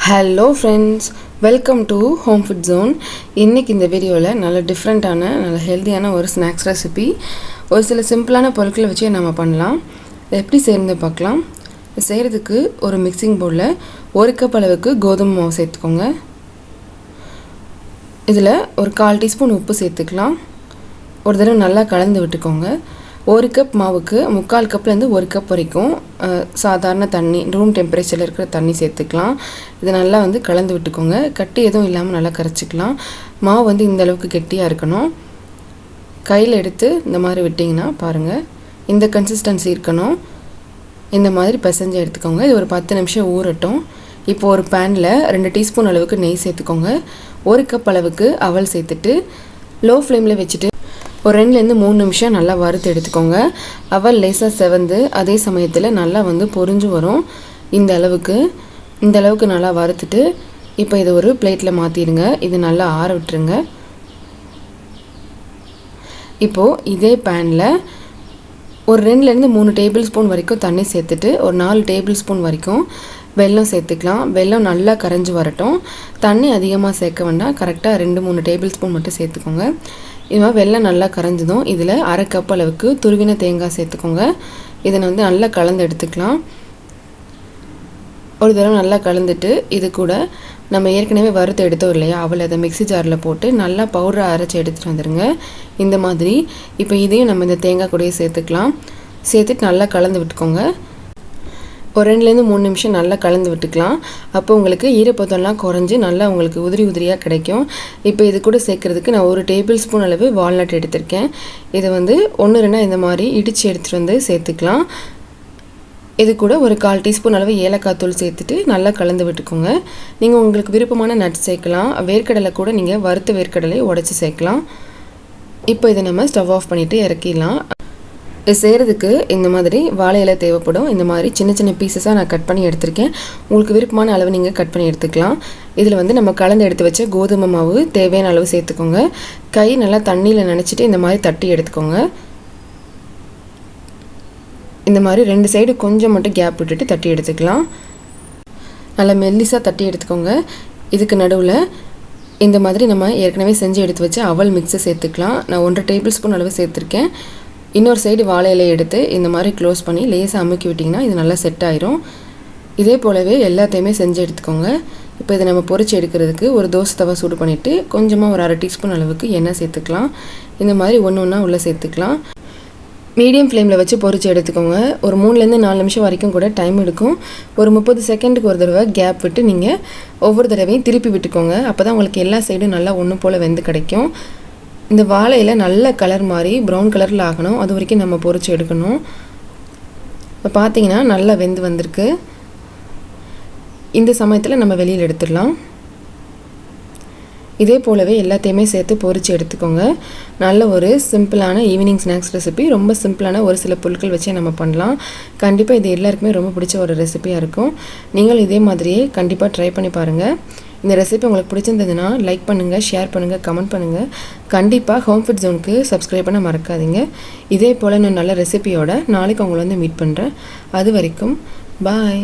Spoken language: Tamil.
Hello friends, welcome to home food zone. இன்றைக்கி இந்த வீடியோவில் நல்ல டிஃப்ரெண்ட்டான நல்ல ஹெல்த்தியான ஒரு ஸ்நாக்ஸ் ரெசிபி ஒரு சில சிம்பிளான பொருட்களை வச்சு நம்ம பண்ணலாம். எப்படி செய்யறது பார்க்கலாம். செய்கிறதுக்கு ஒரு மிக்சிங் பவுலில் 1 கப் அளவுக்கு கோதுமை மாவு சேர்த்துக்கோங்க. இதில் ஒரு 1/4 டீஸ்பூன் உப்பு சேர்த்துக்கலாம். ஒரு தடவை நல்லா கலந்து விட்டுக்கோங்க. 1 கப் மாவுக்கு 3/4 கப்லேருந்து 1 கப் வரைக்கும் சாதாரண தண்ணி, ரூம் டெம்பரேச்சரில் இருக்கிற தண்ணி சேர்த்துக்கலாம். இதை நல்லா கலந்து விட்டுக்கோங்க. கட்டி எதுவும் இல்லாமல் நல்லா கரைச்சிக்கலாம். மாவு இந்த அளவுக்கு கெட்டியாக இருக்கணும். கையில் எடுத்து இந்த மாதிரி விட்டிங்கன்னா பாருங்கள், இந்த கன்சிஸ்டன்சி இருக்கணும். இந்த மாதிரி பிசைஞ்சு எடுத்துக்கோங்க. இது ஒரு 10 நிமிஷம் ஊறட்டும். இப்போது ஒரு பேனில் 2 டீஸ்பூன் அளவுக்கு நெய் சேர்த்துக்கோங்க. 1 கப் அளவுக்கு அவல் சேர்த்துட்டு லோ ஃப்ளேமில் வச்சுட்டு ஒரு 2லேருந்து 3 நிமிஷம் நல்லா வறுத்து எடுத்துக்கோங்க. அவல் லேசாக செவந்து அதே சமயத்தில் நல்லா பொரிஞ்சு வரும். இந்த அளவுக்கு நல்லா வறுத்துட்டு இப்போ இதை ஒரு பிளேட்டில் மாற்றிடுங்க. இது நல்லா ஆற விட்டுருங்க. இப்போது இதே பேனில் ஒரு 2லேருந்து 3 டேபிள் ஸ்பூன் வரைக்கும் தண்ணி சேர்த்துட்டு ஒரு 4 டேபிள் ஸ்பூன் வரைக்கும் வெல்லம் சேர்த்துக்கலாம். வெல்லம் நல்லா கரைஞ்சி வரட்டும். தண்ணி அதிகமாக சேர்க்க வேண்டாம். கரெக்டாக 2-3 டேபிள் ஸ்பூன் மட்டும் சேர்த்துக்கோங்க. இது வெல்லம் நல்லா கரைஞ்சதும் இதில் 1/2 கப் அளவுக்கு துருவின தேங்காய் சேர்த்துக்கோங்க. இதை நல்லா கலந்து எடுத்துக்கலாம். ஒரு தடவை நல்லா கலந்துட்டு இது கூட நம்ம ஏற்கனவே வறுத்து எடுத்தோம் இல்லையா அவள், அதை மிக்ஸி ஜாரில் போட்டு நல்லா பவுடரை அரைச்சி எடுத்துகிட்டு வந்துடுங்க. இந்த மாதிரி இப்போ இதையும் நம்ம இந்த தேங்காய் கூடயே சேர்த்துக்கலாம். சேர்த்துட்டு நல்லா கலந்து விட்டுக்கோங்க. ஒரு 2லேருந்து 3 நிமிஷம் நல்லா கலந்து விட்டுக்கலாம். அப்போ உங்களுக்கு ஈரப்பதம்லாம் குறைஞ்சி நல்லா உங்களுக்கு உதிரியாக கிடைக்கும். இப்போ இது கூட சேர்க்குறதுக்கு நான் 1 டேபிள் ஸ்பூன் அளவு வால்நட் எடுத்திருக்கேன். இதை 1-2 இந்த மாதிரி இடித்து எடுத்துகிட்டு சேர்த்துக்கலாம். இது கூட ஒரு 1/4 டீஸ்பூன் அளவு ஏலக்காய் தூள் சேர்த்துட்டு நல்லா கலந்து விட்டுக்கோங்க. நீங்கள் உங்களுக்கு விருப்பமான நட்ஸ் சேர்க்கலாம். வேர்க்கடலை கூட நீங்கள் வறுத்த வேர்க்கடலை உடச்சி சேர்க்கலாம். இப்போ இதை நம்ம ஸ்டவ் ஆஃப் பண்ணிவிட்டு இறக்கிடலாம். இது செய்கிறதுக்கு இந்த மாதிரி வாழை இலை தேவைப்படும். இந்த மாதிரி சின்ன சின்ன பீசஸாக நான் கட் பண்ணி எடுத்திருக்கேன். உங்களுக்கு விருப்பமான அளவு நீங்கள் கட் பண்ணி எடுத்துக்கலாம். இதில் நம்ம கலந்து எடுத்து வச்ச கோதுமை மாவு தேவையான அளவு சேர்த்துக்கோங்க. கை நல்லா தண்ணியில் நனைச்சிட்டு இந்த மாதிரி தட்டி எடுத்துக்கோங்க. இந்த மாதிரி 2 சைடு கொஞ்சம் மட்டும் கேப் விட்டுட்டு தட்டி எடுத்துக்கலாம். நல்லா மெல்லிசாக தட்டி எடுத்துக்கோங்க. இதுக்கு நடுவில் இந்த மாதிரி நம்ம ஏற்கனவே செஞ்சு எடுத்து வச்ச அவல் மிக்ஸை சேர்த்துக்கலாம். நான் 1 டேபிள் ஸ்பூன் அளவு சேர்த்துருக்கேன். இன்னொரு சைடு வாழை இலையை எடுத்து இந்த மாதிரி க்ளோஸ் பண்ணி லேசாக அமுக்கி விட்டிங்கன்னா இது நல்லா செட் ஆயிரும். இதே போலவே எல்லாத்தையுமே செஞ்சு எடுத்துக்கோங்க. இப்போ இதை நம்ம பொரிச்சு எடுக்கிறதுக்கு ஒரு தோசை தவா சூடு பண்ணிவிட்டு கொஞ்சமாக ஒரு 1/2 டீஸ்பூன் அளவுக்கு எண்ணெய் சேர்த்துக்கலாம். இந்த மாதிரி ஒன்று உள்ளே சேர்த்துக்கலாம். மீடியம் ஃப்ளேமில் வச்சு பொரிச்சு எடுத்துக்கோங்க. ஒரு 3லேருந்து 4 நிமிஷம் வரைக்கும் கூட டைம் எடுக்கும். ஒரு 30 செகண்டுக்கு ஒரு தடவை கேப் விட்டு நீங்கள் ஒவ்வொரு தடவையும் திருப்பி விட்டுக்கோங்க. அப்போ தான் உங்களுக்கு எல்லா சைடும் நல்லா ஒன்று போல் வெந்து கிடைக்கும். இந்த வாழையில் நல்ல கலர் மாதிரி ப்ரௌன் கலரில் ஆகணும். அது வரைக்கும் நம்ம பொரிச்சு எடுக்கணும். இப்போ பார்த்தீங்கன்னா நல்லா வெந்து வந்திருக்கு. இந்த சமயத்தில் நம்ம வெளியில் எடுத்துடலாம். இதே போலவே எல்லாத்தையுமே சேர்த்து பொரிச்சு எடுத்துக்கோங்க. நல்ல ஒரு சிம்பிளான ஈவினிங் ஸ்நாக்ஸ் ரெசிபி. ரொம்ப சிம்பிளான ஒரு சில பொருட்கள் வச்சே நம்ம பண்ணலாம். கண்டிப்பாக இது எல்லாருக்குமே ரொம்ப பிடிச்ச ஒரு ரெசிபியாக இருக்கும். நீங்கள் இதே மாதிரியே கண்டிப்பாக ட்ரை பண்ணி பாருங்கள். இந்த ரெசிபி உங்களுக்கு பிடிச்சிருந்ததுன்னா லைக் பண்ணுங்கள், ஷேர் பண்ணுங்கள், கமெண்ட் பண்ணுங்கள். கண்டிப்பாக ஹோம் ஃபுட் ஜோனுக்கு சப்ஸ்கிரைப் பண்ண மறக்காதீங்க. இதே போல் நான் நல்ல ரெசிபியோட நாளைக்கு உங்களை மீட் பண்ணுறேன். அது வரைக்கும் பாய்.